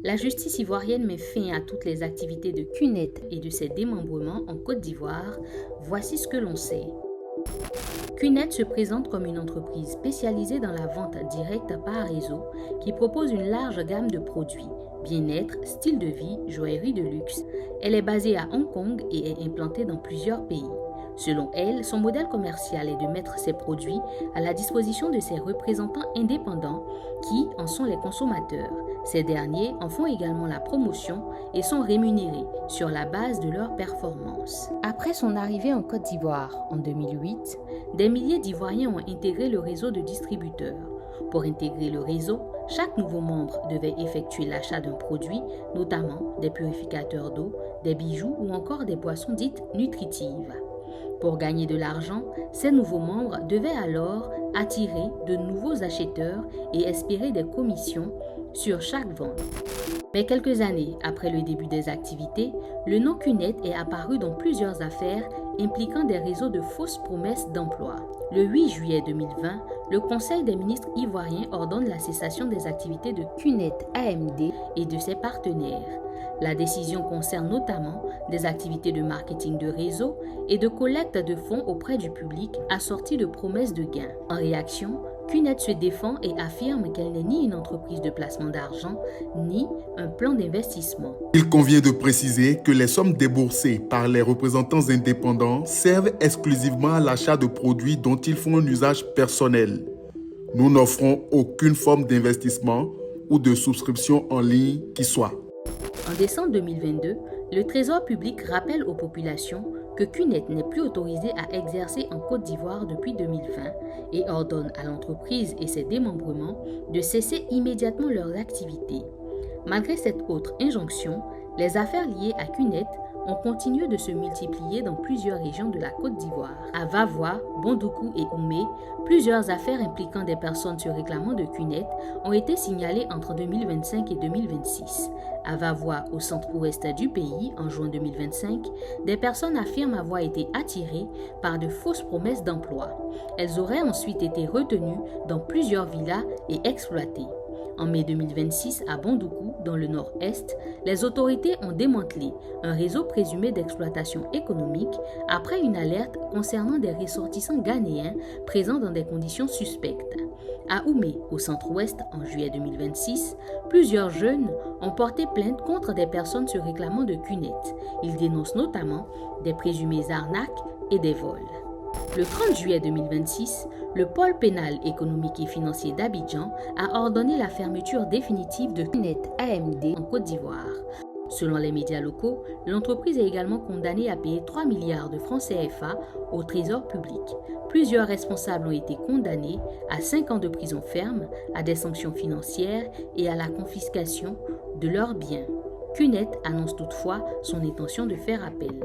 La justice ivoirienne met fin à toutes les activités de CUNET et de ses démembrements en Côte d'Ivoire. Voici ce que l'on sait. CUNET se présente comme une entreprise spécialisée dans la vente directe par réseau qui propose une large gamme de produits, bien-être, style de vie, joaillerie de luxe. Elle est basée à Hong Kong et est implantée dans plusieurs pays. Selon elle, son modèle commercial est de mettre ses produits à la disposition de ses représentants indépendants qui en sont les consommateurs. Ces derniers en font également la promotion et sont rémunérés sur la base de leurs performances. Après son arrivée en Côte d'Ivoire en 2008, des milliers d'Ivoiriens ont intégré le réseau de distributeurs. Pour intégrer le réseau, chaque nouveau membre devait effectuer l'achat d'un produit, notamment des purificateurs d'eau, des bijoux ou encore des boissons dites nutritives. Pour gagner de l'argent, ces nouveaux membres devaient alors attirer de nouveaux acheteurs et espérer des commissions sur chaque vente. Mais quelques années après le début des activités, le nom CUNET est apparu dans plusieurs affaires impliquant des réseaux de fausses promesses d'emploi. Le 8 juillet 2020, le Conseil des ministres ivoiriens ordonne la cessation des activités de CUNET AMD et de ses partenaires. La décision concerne notamment des activités de marketing de réseau et de collecte de fonds auprès du public assorties de promesses de gains. En réaction, CUNET se défend et affirme qu'elle n'est ni une entreprise de placement d'argent, ni un plan d'investissement. Il convient de préciser que les sommes déboursées par les représentants indépendants servent exclusivement à l'achat de produits dont ils font un usage personnel. Nous n'offrons aucune forme d'investissement ou de souscription en ligne qui soit. En décembre 2022, le Trésor public rappelle aux populations que CUNET n'est plus autorisé à exercer en Côte d'Ivoire depuis 2020 et ordonne à l'entreprise et ses démembrements de cesser immédiatement leurs activités. Malgré cette autre injonction, les affaires liées à CUNET ont continué de se multiplier dans plusieurs régions de la Côte d'Ivoire. À Vavois, Bondoukou et Oumé, plusieurs affaires impliquant des personnes se réclamant de CUNET ont été signalées entre 2025 et 2026. À Vavois, au centre-ouest du pays, en juin 2025, des personnes affirment avoir été attirées par de fausses promesses d'emploi. Elles auraient ensuite été retenues dans plusieurs villas et exploitées. En mai 2026, à Bondoukou, dans le nord-est, les autorités ont démantelé un réseau présumé d'exploitation économique après une alerte concernant des ressortissants ghanéens présents dans des conditions suspectes. À Oumé, au centre-ouest, en juillet 2026, plusieurs jeunes ont porté plainte contre des personnes se réclamant de CUNET. Ils dénoncent notamment des présumées arnaques et des vols. Le 30 juillet 2026, le pôle pénal économique et financier d'Abidjan a ordonné la fermeture définitive de CUNET AMD en Côte d'Ivoire. Selon les médias locaux, l'entreprise est également condamnée à payer 3 milliards de francs CFA au Trésor public. Plusieurs responsables ont été condamnés à 5 ans de prison ferme, à des sanctions financières et à la confiscation de leurs biens. CUNET annonce toutefois son intention de faire appel.